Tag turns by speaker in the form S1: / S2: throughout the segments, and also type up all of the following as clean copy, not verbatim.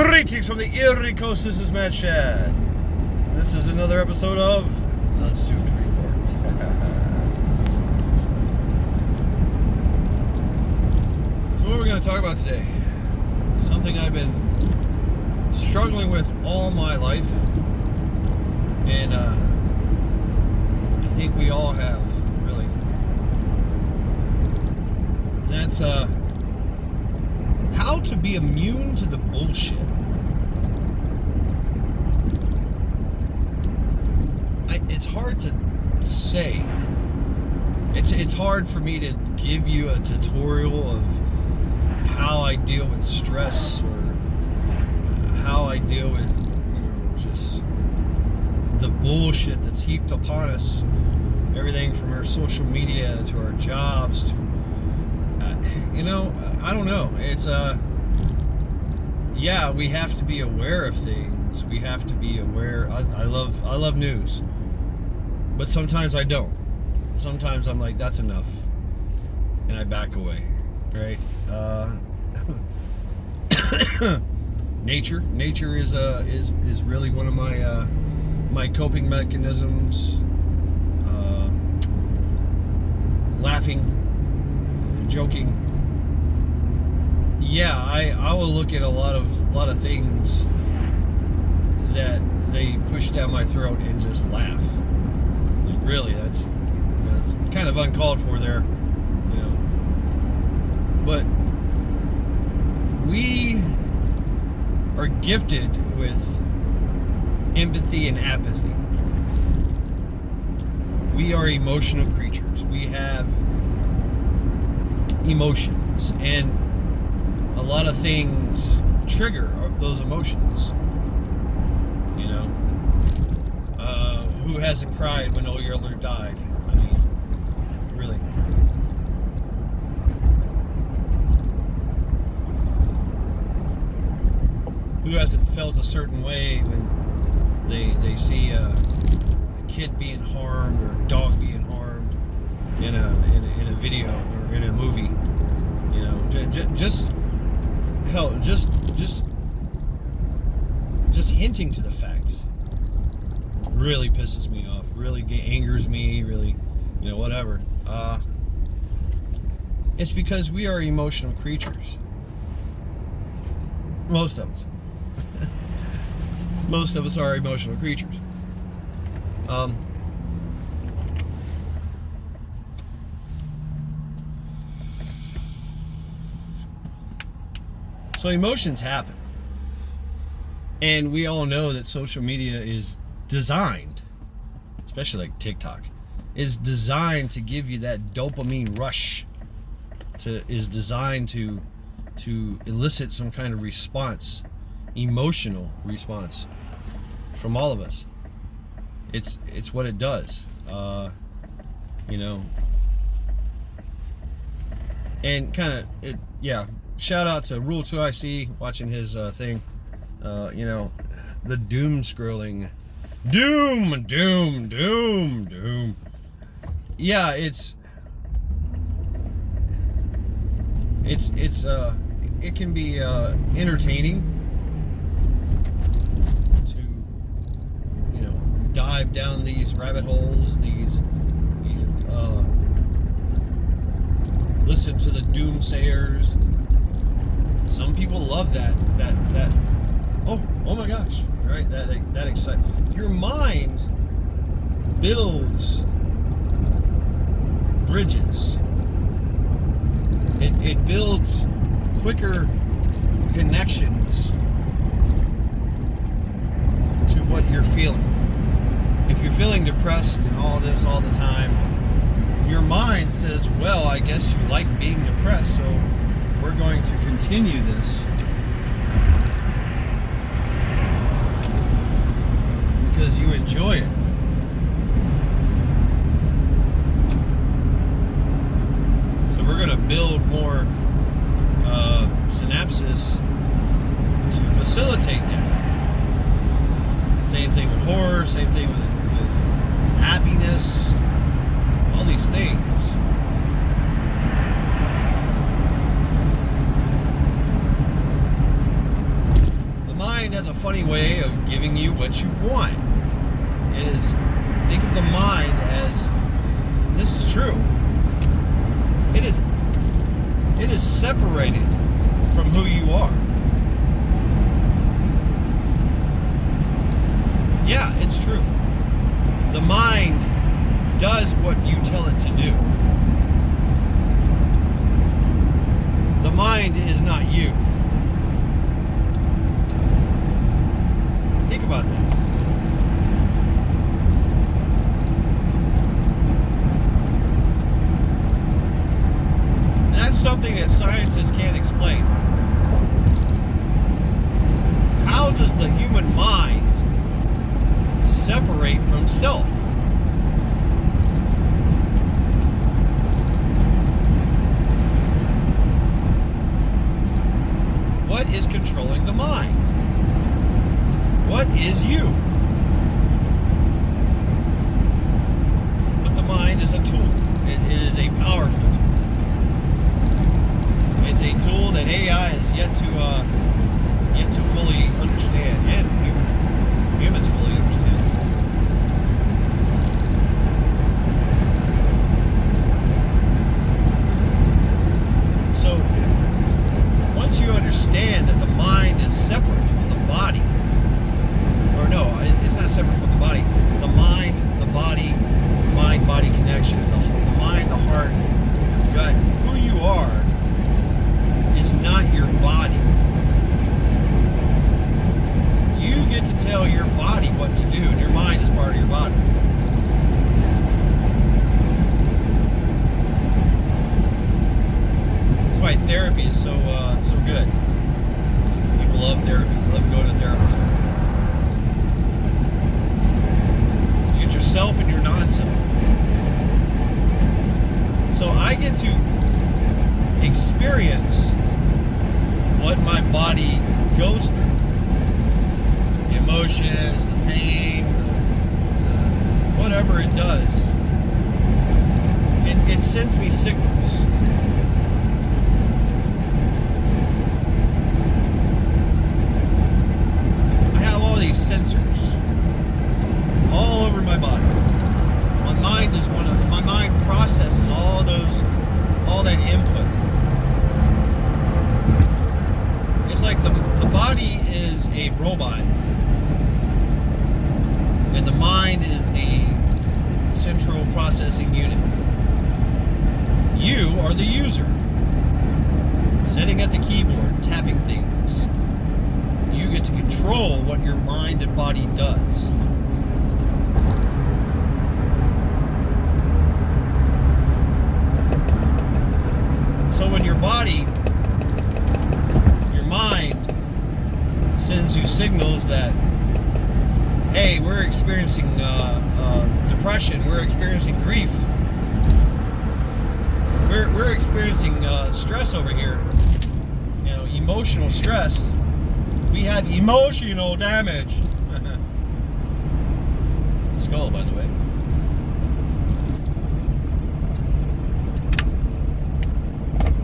S1: Greetings from the Erie Coast. This is Matt Shad. This is another episode of the Zoot Report. So what we're going to talk about today, something I've been struggling with all my life, and I think we all have, really. And that's how to be immune to the bullshit. It's hard to say. It's hard for me to give you a tutorial of how I deal with stress or how I deal with, just the bullshit that's heaped upon us. Everything from our social media to our jobs to, I don't know. It's, yeah, we have to be aware of things. We have to be aware. I love news. But sometimes I don't. Sometimes I'm like, that's enough. And I back away. Right? Nature is really one of my my coping mechanisms. Laughing, joking. Yeah, I will look at a lot of things that they push down my throat and just laugh. Really, that's kind of uncalled for there, But we are gifted with empathy and apathy. We are emotional creatures. We have emotions, and a lot of things trigger those emotions. Who hasn't cried when Old Yeller died? I mean, really. Who hasn't felt a certain way when they see a kid being harmed or a dog being harmed in a video or in a movie? Just hinting to the facts really pisses me off, really angers me, really, whatever. It's because we are emotional creatures. Most of us. Most of us are emotional creatures. So emotions happen. And we all know that social media is designed, especially like TikTok, is designed to give you that dopamine rush. Is designed to elicit some kind of response, emotional response from all of us. It's what it does, and kind of it. Yeah. Shout out to Rule 2IC, watching his thing. The doom scrolling. Doom. Yeah, it can be entertaining to, dive down these rabbit holes, these listen to the doomsayers. Some people love that oh my gosh, right? That excites. Your mind builds bridges. It builds quicker connections to what you're feeling. If you're feeling depressed and all this all the time, your mind says, well, I guess you like being depressed, so we're going to continue this because you enjoy it. So we're going to build more synapses to facilitate that. Same thing with horror, same thing with happiness, all these things. funny way of giving you what you want. Is think of the mind as, and this is true, it is separated from who you are. Yeah, it's true. The mind does what you tell it to do. The mind is not you. Think about that. That's something that scientists can't explain. How does the human mind separate from self? What is controlling the mind? What is you? But the mind is a tool. It is a powerful tool. It's a tool that AI is yet to fully understand, and humans fully understand. So once you understand that the mind is separate from the body, or no, it's not separate from the body. The mind, the body, mind-body connection, the mind, the heart, gut, who you are is not your body. You get to tell your body what to do, and your mind is part of your body. That's why therapy is so good. People love therapy. They love going to therapists. You get yourself and your non-self. So I get to experience what my body goes through. The emotions, the pain, whatever it does. It sends me signals. I have all these sensors all over my body. My mind is my mind processes all that input. It's like the body is a robot, and the mind is the central processing unit. You are the user, sitting at the keyboard, tapping things. You get to control what your mind and body does. So when your body, your mind, sends you signals that, hey, we're experiencing depression, we're experiencing grief, we're experiencing stress over here, emotional stress. We have emotional damage. Skull, by the way.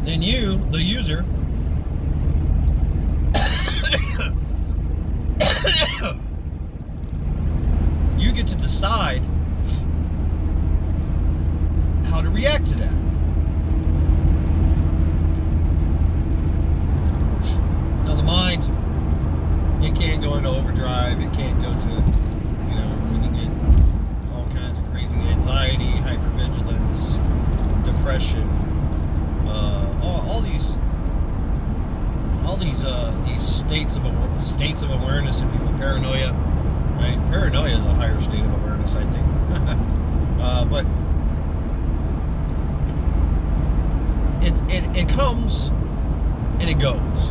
S1: Then you, the user, you get to decide how to react to that. Now the mind, it can't go into overdrive, it can't go to, you can get all kinds of crazy anxiety, hypervigilance, depression, all these states of awareness, if you will, paranoia, right? Paranoia is a higher state of awareness, I think. But it comes and it goes.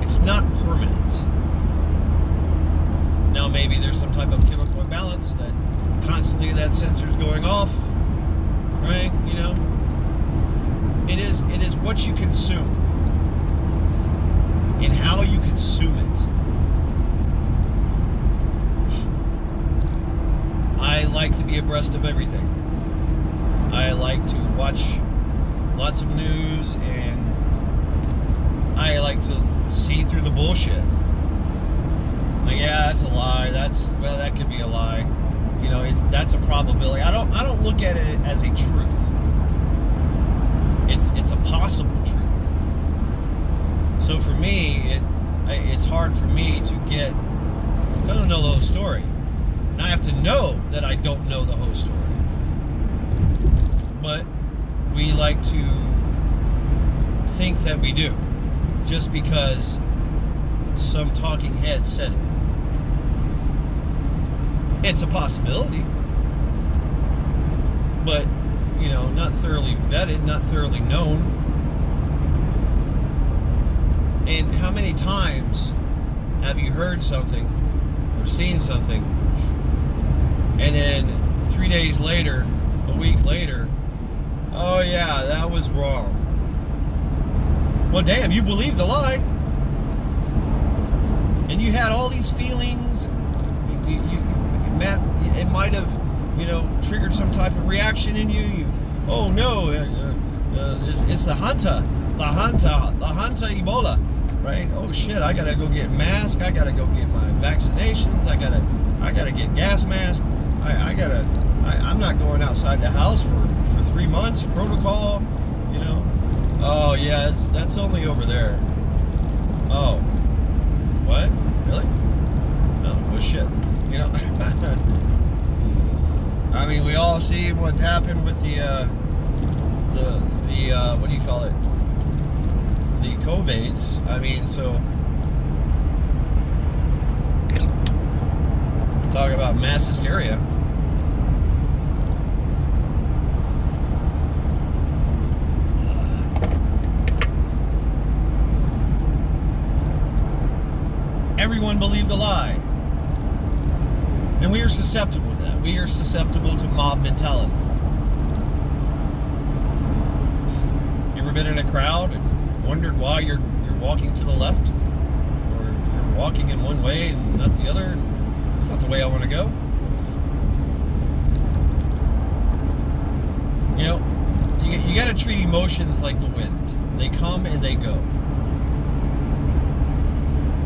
S1: It's not permanent. Now maybe there's some type of chemical imbalance that constantly that sensor's going off, right? It is what you consume and how you consume it. I like to be abreast of everything. I like to watch lots of news, and I like to see through the bullshit. Like, yeah, that's a lie. That could be a lie. You know, that's a probability. I don't look at it as a truth. It's a possible truth. So for me, it's hard for me to get, because I don't know the whole story. And I have to know that I don't know the whole story. But we like to think that we do, just because some talking head said it. It's a possibility, but, you know, not thoroughly vetted, not thoroughly known. And how many times have you heard something or seen something, and then 3 days later, a week later, oh yeah, that was wrong. Well, damn, you believed the lie. And you had all these feelings. It might have, you know, triggered some type of reaction in you. Oh no, it's the hunter Ebola, right? Oh shit, I gotta go get mask. I gotta go get my vaccinations. I gotta get gas mask. I'm not going outside the house for 3 months. Protocol, you know. Oh yeah, that's only over there. Oh, what? Really? Oh, well shit. You know, I mean, we all see what happened with the what do you call it? The COVIDs. I mean, so talk about mass hysteria. Everyone believed the lie. And we are susceptible to that. We are susceptible to mob mentality. You ever been in a crowd and wondered why you're walking to the left? Or you're walking in one way and not the other? It's not the way I want to go. You know, you got to treat emotions like the wind. They come and they go.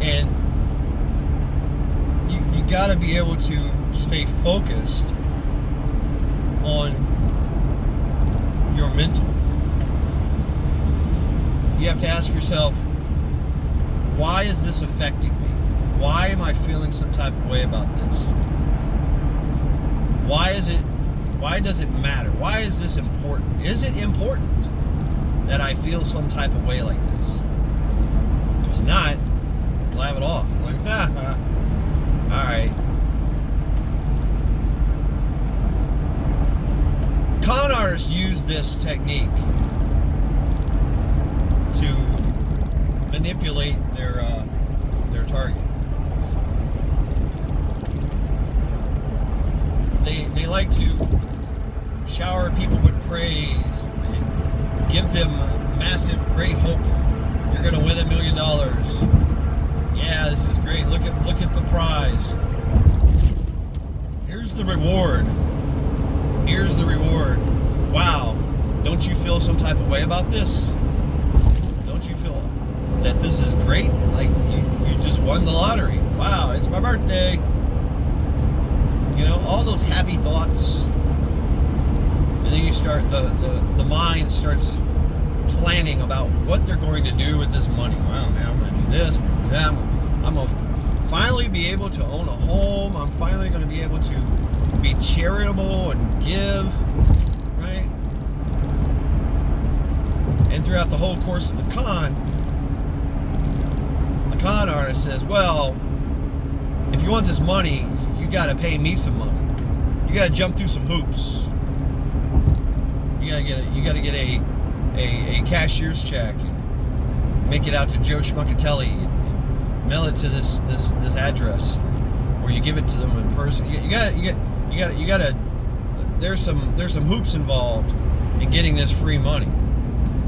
S1: And you got to be able to stay focused on your mental. You have to ask yourself, why is this affecting me? Why am I feeling some type of way about this? Why does it matter? Why is this important? Is it important that I feel some type of way like this? If it's not, laugh it off. Like, alright. Con artists use this technique to manipulate their target. They like to shower people with praise and give them massive, great hope. You're going to win $1 million. Yeah, this is great. Look at the prize. Here's the reward. Here's the reward. Wow. Don't you feel some type of way about this? Don't you feel that this is great? Like you just won the lottery. Wow, it's my birthday. You know, all those happy thoughts. And then you start, the mind starts planning about what they're going to do with this money. Wow, man, I'm going to do this, I'm going to do that. I'm going to finally be able to own a home. I'm finally going to be able to be charitable and give, right? And throughout the whole course of the con artist says, well, if you want this money, you got to pay me some money. You got to jump through some hoops. You got to get a cashier's check, and make it out to Joe Schmuckatelli, and mail it to this address, or you give it to them in person. You got to. There's some hoops involved in getting this free money.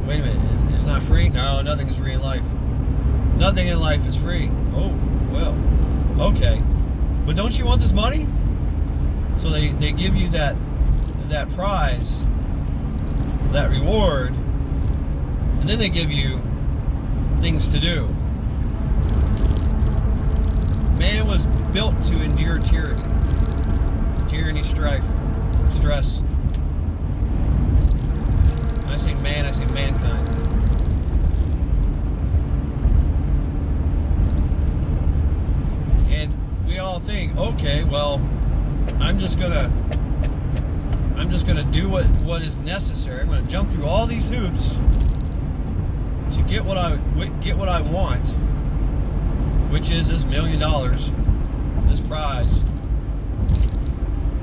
S1: Wait a minute, it's not free? No, nothing is free in life. Nothing in life is free. Oh, well, okay. But don't you want this money? So they give you that prize, that reward, and then they give you things to do. Man was built to endure tyranny. Tyranny, strife, stress. When I say man, I say mankind. And we all think, okay, well, I'm just gonna do what is necessary. I'm gonna jump through all these hoops to get what I want, which is this $1 million, this prize,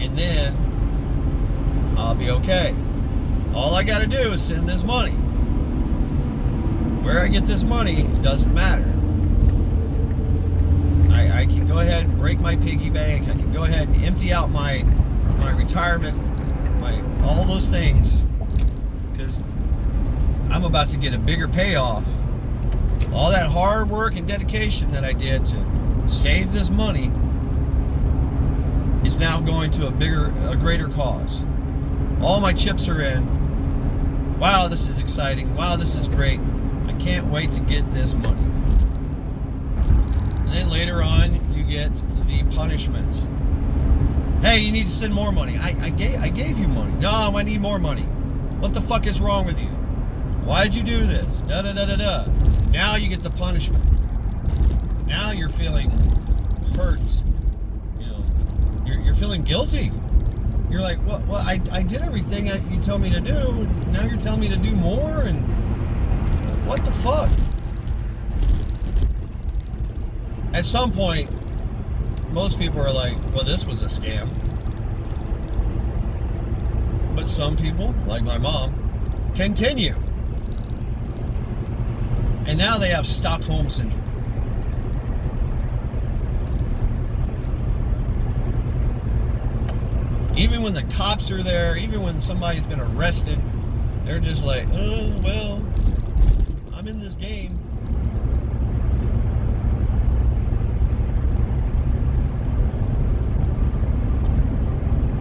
S1: and then I'll be okay. All I gotta do is send this money. Where I get this money, it doesn't matter. I can go ahead and break my piggy bank. I can go ahead and empty out my retirement, all those things, because I'm about to get a bigger payoff. All that hard work and dedication that I did to save this money is now going to a greater cause. All my chips are in. Wow, this is exciting. Wow, this is great. I can't wait to get this money. And then later on, you get the punishment. Hey, you need to send more money. I gave you money. No, I need more money. What the fuck is wrong with you? Why'd you do this? Da da da da da. Now you get the punishment. Now you're feeling hurt. You know, you're feeling guilty. You're like, well, I did everything that you told me to do. And now you're telling me to do more, and what the fuck? At some point, most people are like, well, this was a scam. But some people, like my mom, continue. And now they have Stockholm Syndrome. Even when the cops are there, even when somebody's been arrested, they're just like, oh, well, I'm in this game.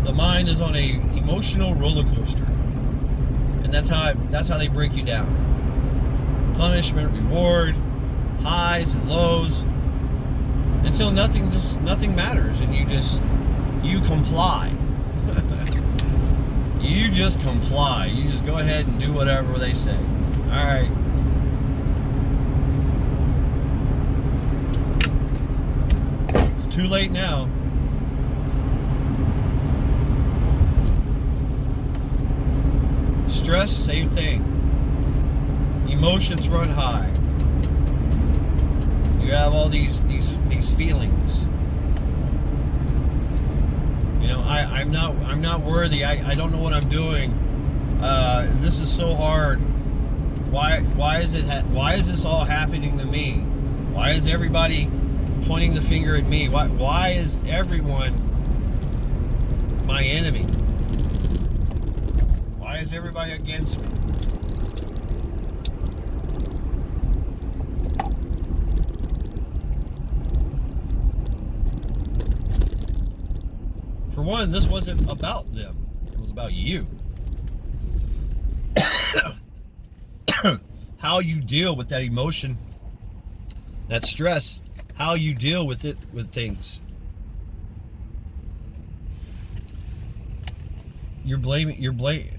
S1: The mind is on a emotional roller coaster, and that's how they break you down. Punishment, reward, highs and lows, until nothing matters, and you comply. You just comply. You just go ahead and do whatever they say. All right. It's too late now. Stress, same thing. Emotions run high. You have all these feelings. You know, I'm not worthy. I don't know what I'm doing. This is so hard. Why is this all happening to me? Why is everybody pointing the finger at me? Why is everyone my enemy? Why is everybody against me? For one, this wasn't about them. It was about you. How you deal with that emotion, that stress, how you deal with it, with things.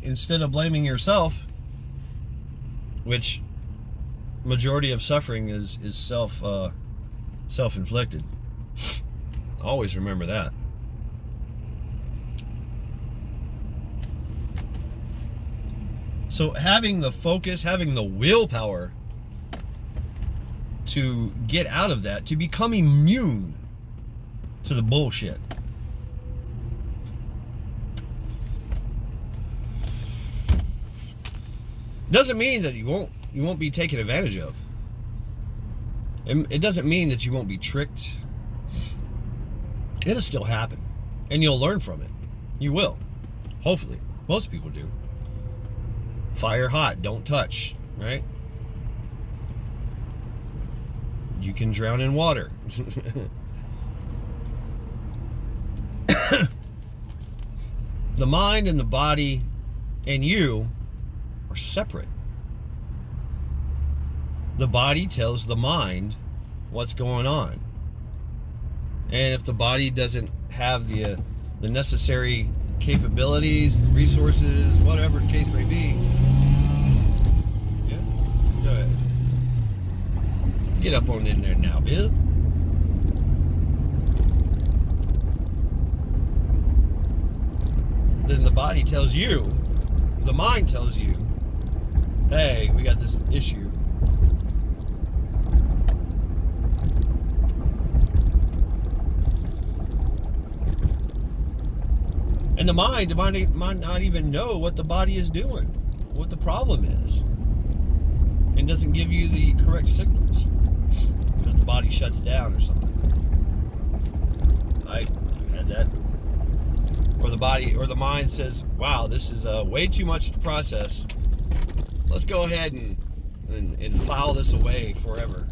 S1: Instead of blaming yourself, which majority of suffering is self-inflicted. Always remember that. So having the focus, having the willpower to get out of that, to become immune to the bullshit. Doesn't mean that you won't be taken advantage of. It doesn't mean that you won't be tricked. It'll still happen, and you'll learn from it. You will, hopefully. Most people do. Fire hot, don't touch, right? You can drown in water. The mind and the body and you are separate. The body tells the mind what's going on. And if the body doesn't have the necessary capabilities, resources, whatever the case may be, yeah, go ahead. Get up on in there now, Bill. Then the body tells you, the mind tells you, hey, we got this issue. And the mind might not even know what the body is doing, what the problem is, and doesn't give you the correct signals because the body shuts down or something. I had that. Or the body or the mind says, wow, this is way too much to process. Let's go ahead and file this away forever.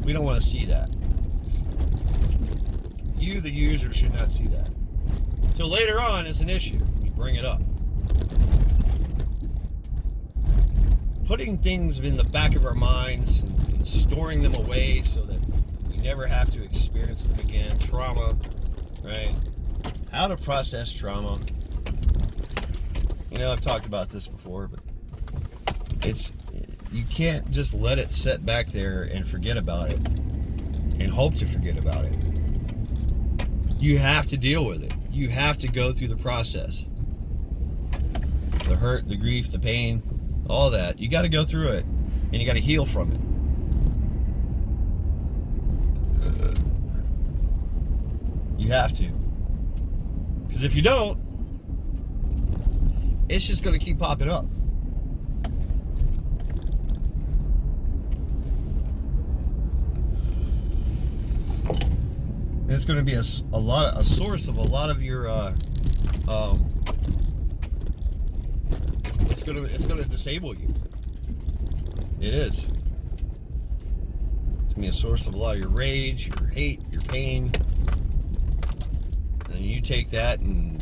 S1: We don't want to see that. You, the user, should not see that. So later on, it's an issue when you bring it up. Putting things in the back of our minds and storing them away so that we never have to experience them again. Trauma, right? How to process trauma. You know, I've talked about this before, but you can't just let it sit back there and forget about it and hope to forget about it. You have to deal with it. You have to go through the process. The hurt, the grief, the pain, all that. You got to go through it, and you got to heal from it. You have to. Because if you don't, it's just going to keep popping up. And it's going to be a source of a lot of your it's going to disable you. It is. It's going to be a source of a lot of your rage, your hate, your pain. And you take that and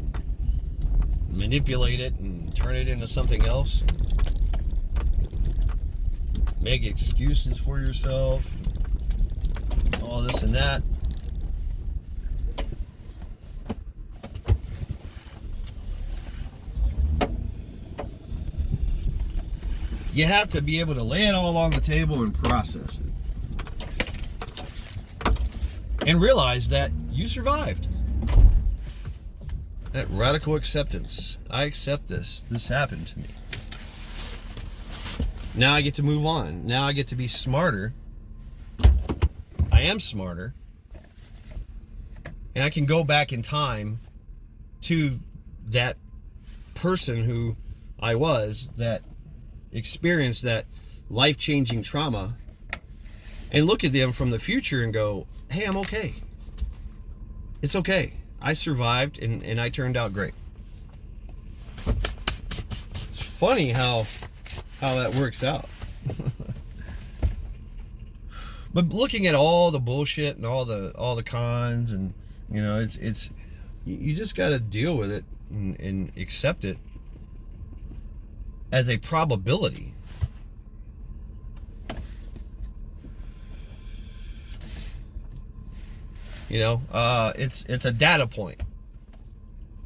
S1: manipulate it and turn it into something else. Make excuses for yourself. All this and that. You have to be able to lay it all on the table and process it. And realize that you survived. That radical acceptance. I accept this. This happened to me. Now I get to move on. Now I get to be smarter. I am smarter. And I can go back in time to that person who I was that experienced that life-changing trauma and look at them from the future and go, hey, I'm okay. It's okay. I survived and I turned out great. It's funny how that works out. But looking at all the bullshit and all the cons, and you know, it's you just got to deal with it and accept it as a probability. You know, it's a data point,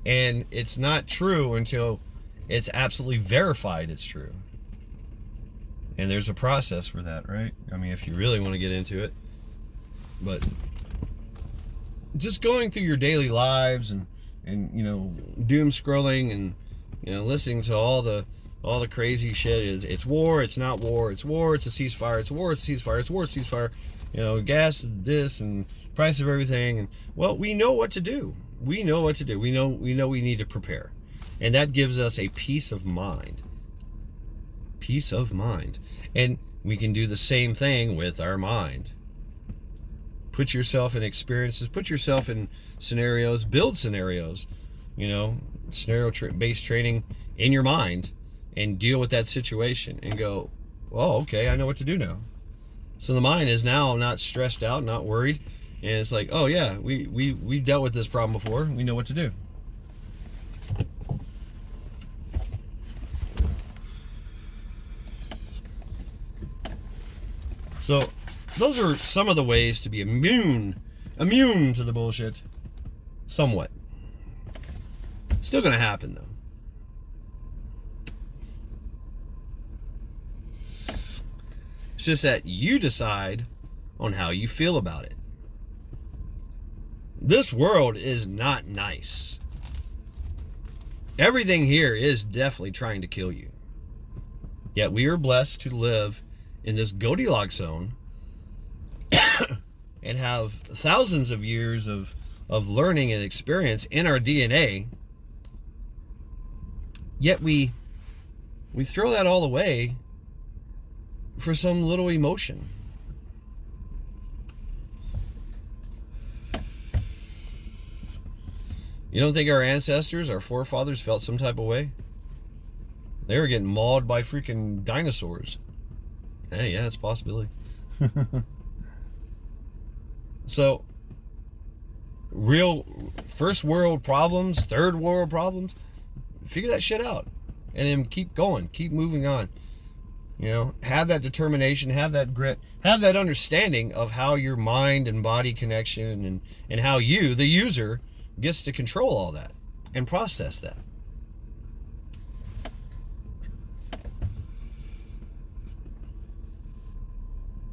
S1: and it's not true until it's absolutely verified it's true. And there's a process for that, right? I mean, if you really want to get into it. But just going through your daily lives and you know, doom scrolling and, you know, listening to all the crazy shit. It's war, it's not war, it's war, it's a ceasefire, it's war, it's a ceasefire, it's war, it's a ceasefire. You know, gas, this, and price of everything. And well, we know what to do. We know what to do. We know we need to prepare. And that gives us a peace of mind. Peace of mind. And we can do the same thing with our mind. Put yourself in experiences, put yourself in scenarios, build scenarios, you know, scenario-based training in your mind, and deal with that situation and go, oh, okay, I know what to do now. So the mind is now not stressed out, not worried, and it's like, oh yeah, we dealt with this problem before, we know what to do. So those are some of the ways to be immune immune to the bullshit. Somewhat. Still gonna happen, though. It's just that you decide on how you feel about it. This world is not nice. Everything here is definitely trying to kill you. Yet we are blessed to live in this Goldilocks zone and have thousands of years of learning and experience in our DNA. Yet we throw that all away for some little emotion. You don't think our ancestors, our forefathers, felt some type of way? They were getting mauled by freaking dinosaurs. Hey, yeah, it's a possibility. So, real first world problems, third world problems, figure that shit out. And then keep going, keep moving on. You know, have that determination, have that grit, have that understanding of how your mind and body connection and how you, the user, gets to control all that and process that.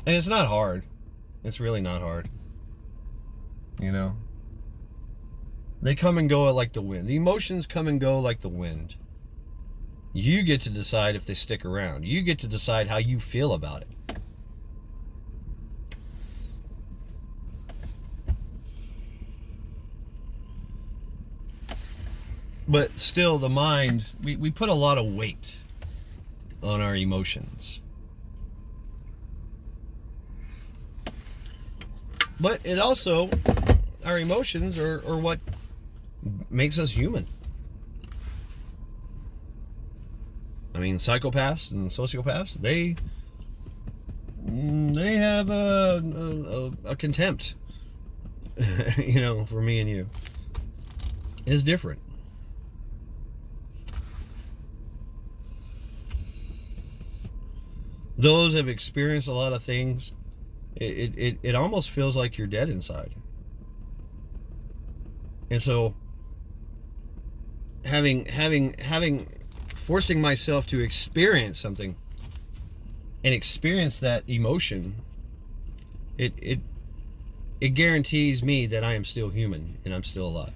S1: And it's not hard. It's really not hard. You know? They come and go like the wind. The emotions come and go like the wind. You get to decide if they stick around. You get to decide how you feel about it. But still, the mind, we put a lot of weight on our emotions. But it also, our emotions are what makes us human. I mean, psychopaths and sociopaths, they have a contempt, you know, for me and you. It's different. Those have experienced a lot of things. It almost feels like you're dead inside. And so forcing myself to experience something and experience that emotion, it guarantees me that I am still human and I'm still alive.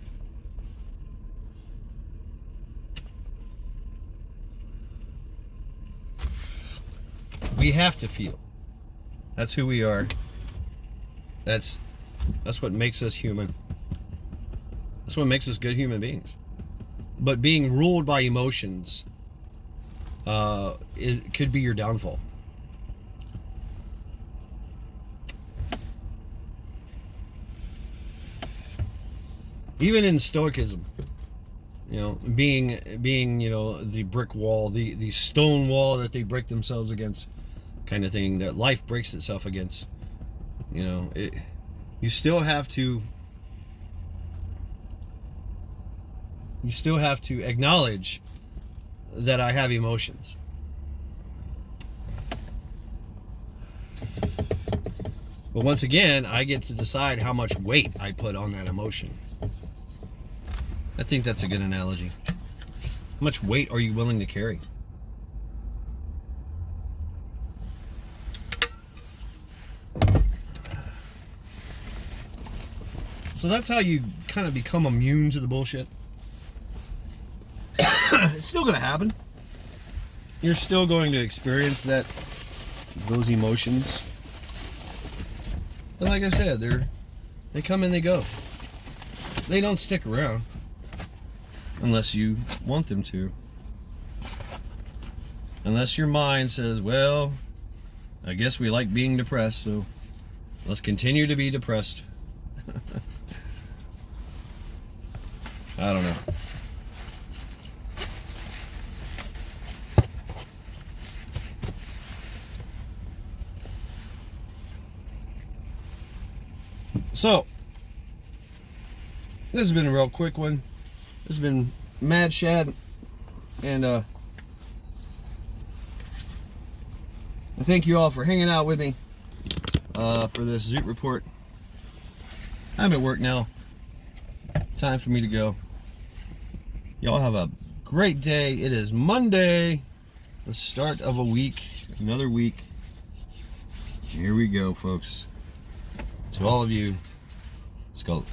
S1: We have to feel. That's who we are. That's what makes us human. That's what makes us good human beings. But being ruled by emotions could be your downfall. Even in Stoicism, you know, being you know, the brick wall, the stone wall that they break themselves against, kind of thing that life breaks itself against. You know, you still have to acknowledge that I have emotions. But once again, I get to decide how much weight I put on that emotion. I think that's a good analogy. How much weight are you willing to carry? So that's how you kind of become immune to the bullshit. It's still going to happen. You're still going to experience those emotions. But like I said, they come and they go. They don't stick around unless you want them to. Unless your mind says, well, I guess we like being depressed, so let's continue to be depressed. I don't know. So, this has been a real quick one. This has been Mad Shad, and I thank you all for hanging out with me for this Zoot Report. I'm at work now. Time for me to go. Y'all have a great day. It is Monday, the start of a week, another week. Here we go, folks. To all of you, let's go.